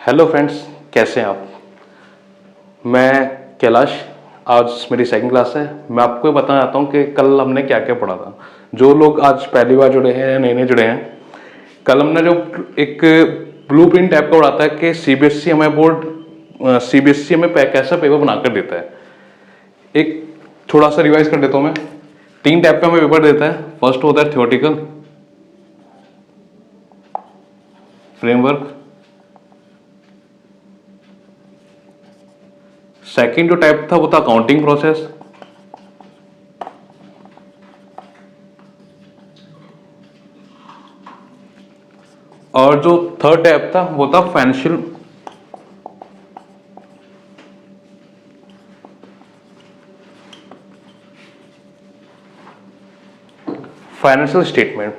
Hello friends, कैसे हैं आप। मैं कैलाश। आज मेरी सेकंड क्लास है। मैं आपको बताना चाहता हूँ कि कल हमने क्या क्या पढ़ा था। जो लोग आज पहली बार जुड़े हैं या नए नए जुड़े हैं, कल हमने जो एक ब्लूप्रिंट टाइप का पढ़ा था कि सीबीएसई हमें बोर्ड सीबीएसई हमें कैसा पेपर बनाकर देता है। एक थोड़ा सा रिवाइज कर देता हूँ मैं। 3 टाइप का हमें पेपर देता है। फर्स्ट होता है थ्योरेटिकल फ्रेमवर्क। सेकंड जो टाइप था वो था अकाउंटिंग प्रोसेस। और जो थर्ड टाइप था वो था फाइनेंशियल फाइनेंशियल स्टेटमेंट।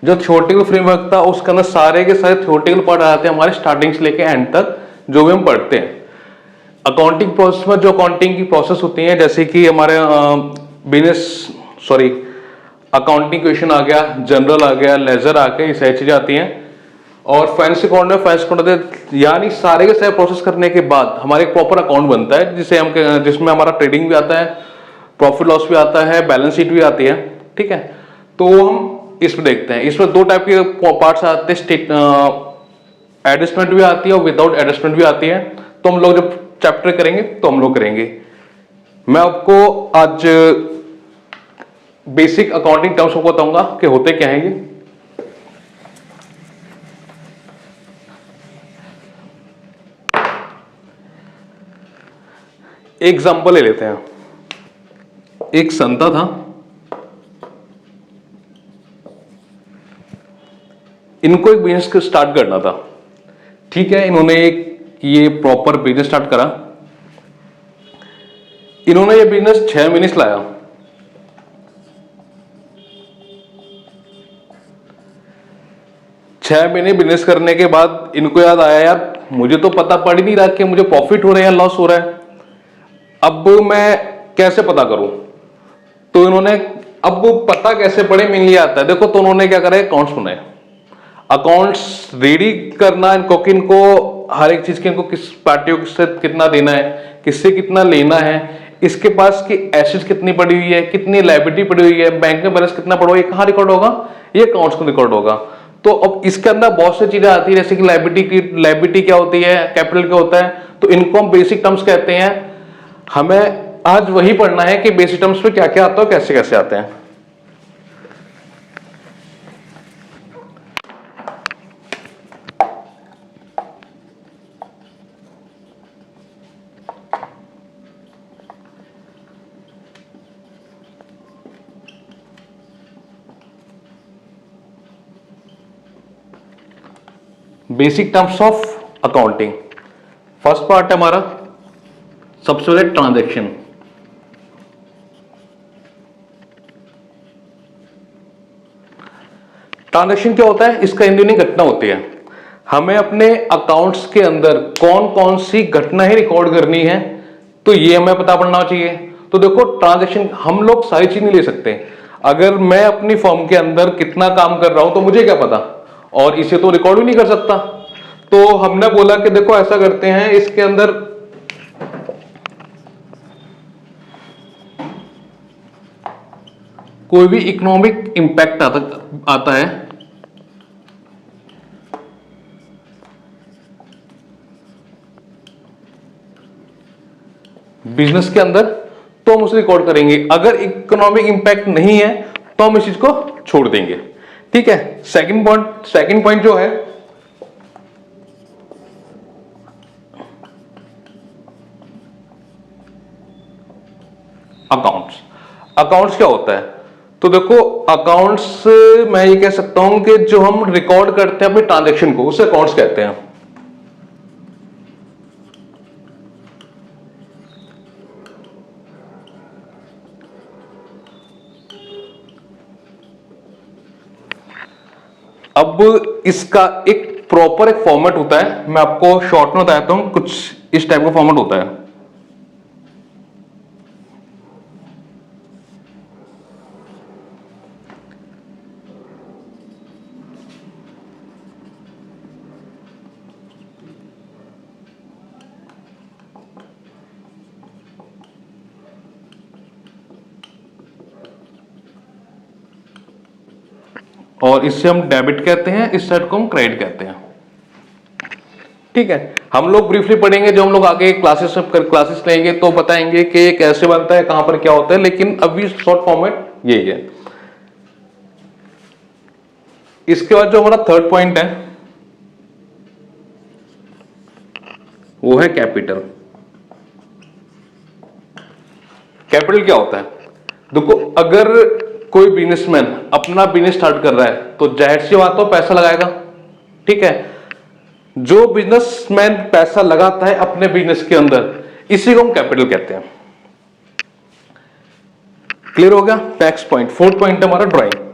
जो थ्योरेटिकल फ्रेमवर्क था उसके अंदर सारे के सारे थ्योरेटिकल पार्ट आते हैं हमारे स्टार्टिंग से लेके एंड तक, जो भी हम पढ़ते हैं। अकाउंटिंग प्रोसेस में जो अकाउंटिंग की प्रोसेस होती है, जैसे कि हमारे बिजनेस सॉरी अकाउंटिंग क्वेश्चन आ गया, जनरल आ गया, लेजर आ गया, ये सारी चीजें आती हैं। और फाइनेंशियल अकाउंट में फाइनेंशियल अकाउंट यानी सारे के सारे प्रोसेस करने के बाद हमारे एक प्रॉपर अकाउंट बनता है, जिसमें हमारा ट्रेडिंग भी आता है, प्रॉफिट लॉस भी आता है, बैलेंस शीट भी आती है। ठीक है, तो हम इसमें देखते हैं। इसमें 2 टाइप के पार्ट्स आते हैं, स्टेट एडजस्टमेंट भी आती है और विदाउट एडजस्टमेंट भी आती है। तो हम लोग जब चैप्टर करेंगे तो हम लोग करेंगे। मैं आपको आज बेसिक अकाउंटिंग टर्म्स को बताऊंगा कि होते क्या है ये। एग्जाम्पल ले लेते हैं। एक संता था, इनको एक बिजनेस स्टार्ट करना था। ठीक है, इन्होंने एक ये प्रॉपर बिजनेस स्टार्ट करा। इन्होंने ये बिजनेस 6 महीने चलाया। 6 महीने बिजनेस करने के बाद इनको याद आया, यार मुझे तो पता पड़ ही नहीं रहा कि मुझे प्रॉफिट हो रहा है या लॉस हो रहा है। अब मैं कैसे पता करूं। तो इन्होंने, अब वो पता कैसे पड़े मेनली आता है, देखो। तो उन्होंने क्या करा, अकाउंट्स बनाए। अकाउंट्स रेडी करना इनको, कि इनको हर एक चीज के इनको किस पार्टियों से कितना देना है, किससे कितना लेना है, इसके पास की एसेट्स कितनी पड़ी हुई है, कितनी लायबिलिटी पड़ी हुई है, बैंक में बैलेंस कितना पड़ा हुआ है, ये कहां रिकॉर्ड होगा, ये अकाउंट्स को रिकॉर्ड होगा। तो अब इसके अंदर बहुत सी चीजें आती है, जैसे कि लायबिलिटी क्या होती है, कैपिटल क्या होता है। तो इनको हम बेसिक टर्म्स कहते हैं। हमें आज वही पढ़ना है कि बेसिक टर्म्स में क्या क्या आता है, कैसे कैसे आते हैं। Basic terms of accounting. First part है हमारा, सबसे पहले ट्रांजैक्शन। ट्रांजैक्शन क्या होता है, इसका हिंदी में घटना होती है। हमें अपने अकाउंट्स के अंदर कौन कौन सी घटनाएं रिकॉर्ड करनी है, तो ये हमें पता पड़ना चाहिए। तो देखो, ट्रांजैक्शन हम लोग सारी चीज नहीं ले सकते। अगर मैं अपनी फर्म के अंदर कितना काम कर रहा हूं तो मुझे क्या पता, और इसे तो रिकॉर्ड भी नहीं कर सकता। तो हमने बोला कि देखो ऐसा करते हैं, इसके अंदर कोई भी इकोनॉमिक इंपैक्ट आता है, बिजनेस के अंदर, तो हम उसे रिकॉर्ड करेंगे। अगर इकोनॉमिक इंपैक्ट नहीं है तो हम इस चीज को छोड़ देंगे। ठीक है। सेकंड पॉइंट जो है, अकाउंट्स। अकाउंट्स क्या होता है, तो देखो अकाउंट्स, मैं ये कह सकता हूं कि जो हम रिकॉर्ड करते हैं अपनी ट्रांजैक्शन को, उसे अकाउंट्स कहते हैं। अब इसका एक प्रॉपर एक फॉर्मेट होता है, मैं आपको शॉर्ट में बताता हूं। कुछ इस टाइप का फॉर्मेट होता है। और इससे हम डेबिट कहते हैं, इस साइड को हम क्रेडिट कहते हैं। ठीक है, हम लोग ब्रीफली पढ़ेंगे, जो हम लोग आगे क्लासेस लेंगे तो बताएंगे कि कैसे बनता है, कहां पर क्या होता है, लेकिन अभी शॉर्ट फॉर्मेट यही है। इसके बाद जो हमारा थर्ड पॉइंट है वो है कैपिटल। कैपिटल क्या होता है? देखो, अगर कोई बिजनेसमैन अपना बिजनेस स्टार्ट कर रहा है तो जाहिर सी बात हो पैसा लगाएगा। ठीक है, जो बिजनेसमैन पैसा लगाता है अपने बिजनेस के अंदर, इसी को हम कैपिटल कहते हैं। क्लियर हो गया? नेक्स्ट पॉइंट, फोर्थ पॉइंट है हमारा ड्राइंग।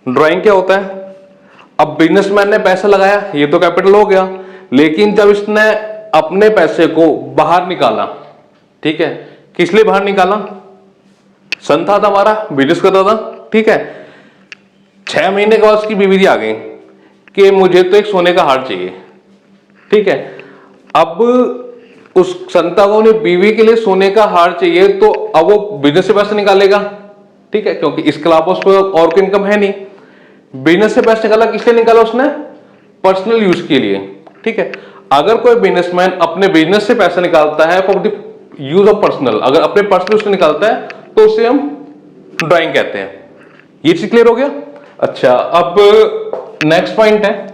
ड्राइंग क्या होता है? अब बिजनेसमैन ने पैसा लगाया, ये तो कैपिटल हो गया, लेकिन जब इसने अपने पैसे को बाहर निकाला, ठीक है, किस लिए बाहर निकाला? सन था हमारा, बिजनेस करता था, ठीक है, 6 महीने के बाद उसकी बीवी आ गई कि मुझे तो एक सोने का हार चाहिए। ठीक है, अब उस संता को ने बीवी के लिए सोने का हार चाहिए, तो अब वो बिजनेस से पैसा निकालेगा। ठीक है, क्योंकि इसके अलावा उस पर और कोई इनकम है नहीं। बिजनेस से पैसा निकाला, किस लिए निकाला उसने? पर्सनल यूज के लिए। ठीक है, अगर कोई बिजनेसमैन अपने बिजनेस से पैसा निकालता है for the use of personal, अगर अपने पर्सनल यूज से निकालता है तो उसे हम ड्राइंग कहते हैं। ये चीज क्लियर हो गया? अच्छा, अब नेक्स्ट पॉइंट है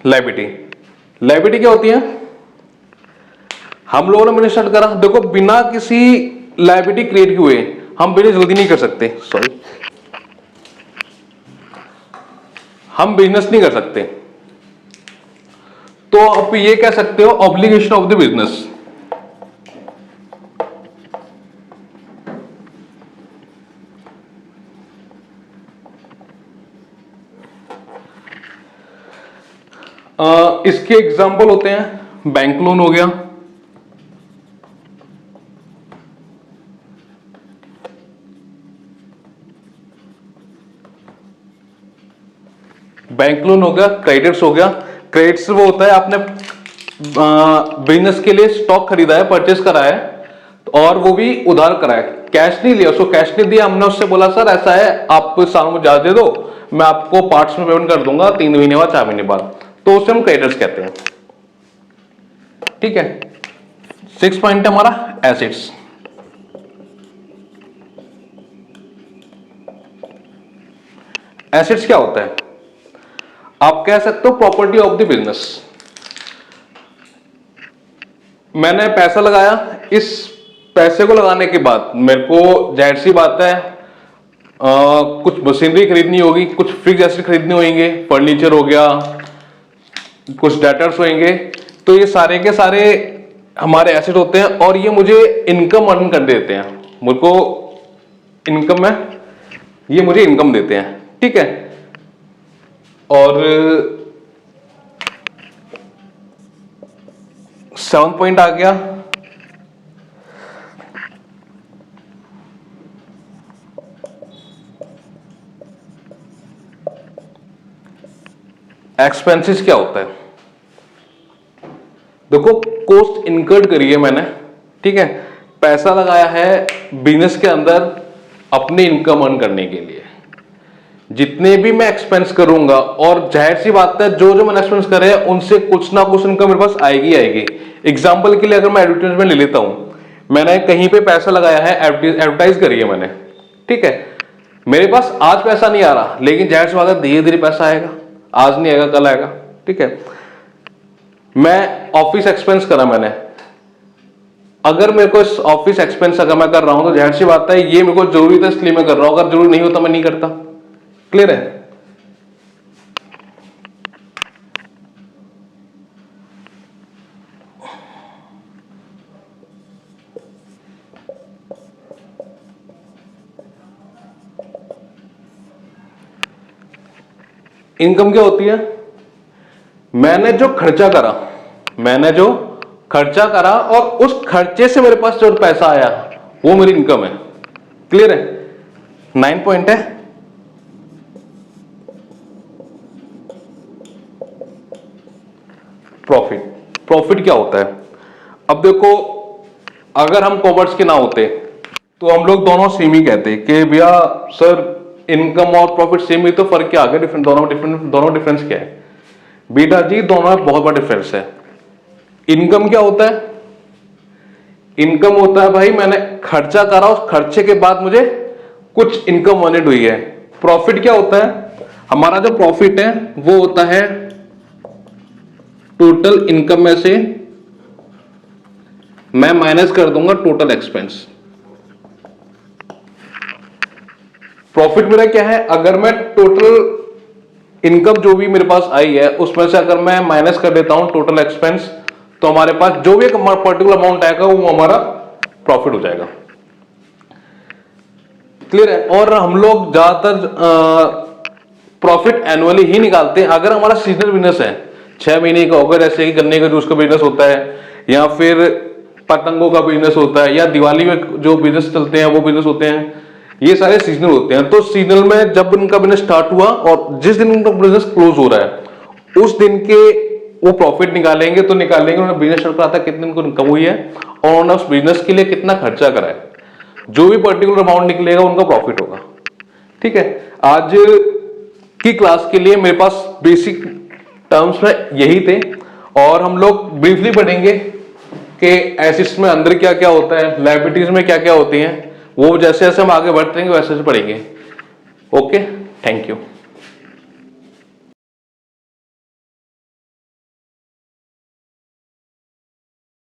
लायबिलिटी। लायबिलिटी क्या होती है? हम लोगों ने बिजनेस स्टार्ट करा, देखो बिना किसी लायबिलिटी क्रिएट हुए हम बिजनेस जल्दी नहीं कर सकते। सॉरी, हम बिजनेस नहीं कर सकते। तो आप ये कह सकते हो ऑब्लिगेशन ऑफ द बिजनेस। इसके एग्जाम्पल होते हैं, बैंक लोन हो गया, बैंक लोन हो गया, क्रेडिट्स हो गया। क्रेडिट्स वो होता है आपने बिजनेस के लिए स्टॉक खरीदा है, परचेस करा है, और वो भी उधार करा है, कैश नहीं लिया, उसको कैश नहीं दिया, हमने उससे बोला सर ऐसा है आप साल में ज्यादा दे दो, मैं आपको पार्ट्स में पेमेंट कर दूंगा 3 महीने बाद, 4 महीने बाद, तो उसे हम क्रेडिटर्स कहते हैं। ठीक है, 6 पॉइंट है हमारा एसेट्स। एसेट्स क्या होता है? आप कह सकते हो प्रॉपर्टी ऑफ द बिजनेस। मैंने पैसा लगाया, इस पैसे को लगाने के बाद मेरे को जाहिर सी बात है कुछ मशीनरी खरीदनी होगी, कुछ फिक्स एसेट खरीदने होंगे, फर्नीचर हो गया, कुछ डेटर्स होंगे, तो ये सारे के सारे हमारे एसेट होते हैं और ये मुझे इनकम अर्न कर देते हैं। मुझको इनकम है, ये मुझे इनकम देते हैं। ठीक है, और 7 पॉइंट आ गया एक्सपेंसेस। क्या होता है? देखो, कॉस्ट इनकर्ड करी है मैंने, ठीक है, पैसा लगाया है बिजनेस के अंदर अपनी इनकम अर्न करने के लिए। जितने भी मैं एक्सपेंस करूंगा, और जाहिर सी बात है जो जो मैंने एक्सपेंस करे उनसे कुछ ना कुछ इनकम मेरे पास आएगी आएगी। एग्जांपल के लिए अगर मैं एडवर्टाइजमेंट ले लेता हूं, मैंने कहीं पे पैसा लगाया है, एडवर्टाइज करी है मैंने, ठीक है, मेरे पास आज पैसा नहीं आ रहा, लेकिन जाहिर सी बात है धीरे धीरे पैसा आएगा, आज नहीं आएगा कल आएगा। ठीक है, मैं ऑफिस एक्सपेंस करा मैंने, अगर मेरे को ऑफिस एक्सपेंस अगर मैं कर रहा हूं तो जाहिर सी बात है ये मेरे को जरूरी था इसलिए मैं कर रहा हूं, अगर जरूरी नहीं होता मैं नहीं करता। क्लियर है? इनकम क्या होती है? मैंने जो खर्चा करा और उस खर्चे से मेरे पास जो पैसा आया वो मेरी इनकम है। क्लियर है? 9 पॉइंट है। प्रॉफिट। प्रॉफिट क्या होता है? अब देखो, अगर हम कॉमर्स के ना होते तो हम लोग दोनों सेम ही कहते कि भैया सर इनकम और प्रॉफिट सेम ही तो, फर्क क्या आ गया, दोनों डिफरेंस क्या है? बेटा जी दोनों में बहुत बड़ा डिफरेंस है। इनकम क्या होता है? इनकम होता है भाई मैंने खर्चा करा, उस खर्चे के बाद मुझे कुछ इनकम अर्निंग हुई है। प्रॉफिट क्या होता है? हमारा जो प्रॉफिट है वो होता है टोटल इनकम में से मैं माइनस कर दूंगा टोटल एक्सपेंस। प्रॉफिट मेरा क्या है? अगर मैं टोटल इनकम जो भी मेरे पास आई है उसमें से अगर मैं माइनस कर देता हूं टोटल एक्सपेंस, तो हमारे पास जो भी एक पर्टिकुलर अमाउंट आएगा वो हमारा प्रॉफिट हो जाएगा। क्लियर है? और हम लोग ज्यादातर प्रॉफिट एनुअली ही निकालते हैं। अगर हमारा सीजनल बिजनेस है, 6 महीने का होगा, जैसे कि गन्ने का जूस का बिजनेस होता है, या फिर पतंगों का बिजनेस होता है, या दिवाली में जो बिजनेस चलते हैं वो बिजनेस होते हैं, ये सारे सीजनल होते हैं। तो सीजनल में जब उनका बिजनेस स्टार्ट हुआ और जिस दिन उनका बिजनेस क्लोज हो रहा है उस दिन के वो प्रॉफिट निकालेंगे। तो निकालेंगे उन्होंने बिजनेस स्टार्ट करा था कितने उनको इनकम हुई है और उन्होंने उस बिजनेस के लिए कितना खर्चा करा है, जो भी पर्टिकुलर अमाउंट निकलेगा उनका प्रॉफिट होगा। ठीक है, आज की क्लास के लिए मेरे पास बेसिक टर्म्स में यही थे, और हम लोग ब्रीफली पढ़ेंगे कि एसेट्स में अंदर क्या क्या होता है, लायबिलिटीज में क्या क्या होती हैं, वो जैसे जैसे हम आगे बढ़ते रहेंगे वैसे वैसे पढ़ेंगे। Okay, thank you.